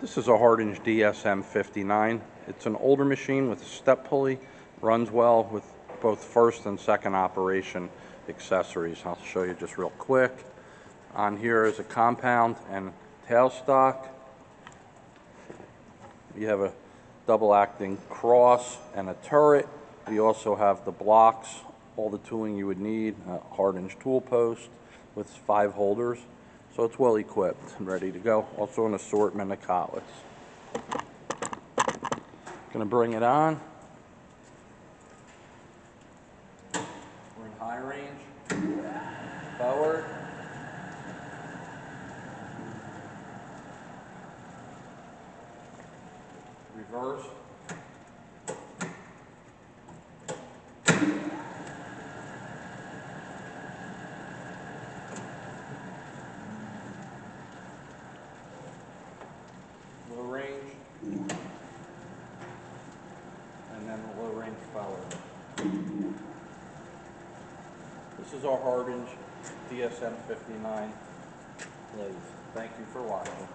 This is a Hardinge DSM59. It's an older machine with a step pulley, runs well with both first and second operation accessories. I'll show you just real quick. On here is a compound and tailstock. You have a double acting cross and a turret. We also have the blocks, all the tooling you would need, a Hardinge tool post with 5 holders. So it's well equipped and ready to go. Also an assortment of collets. Gonna bring it on. We're in high range. Forward. Reverse. Low range, and then the low range forward. This is our Hardinge DSM59 lathe. Thank you for watching.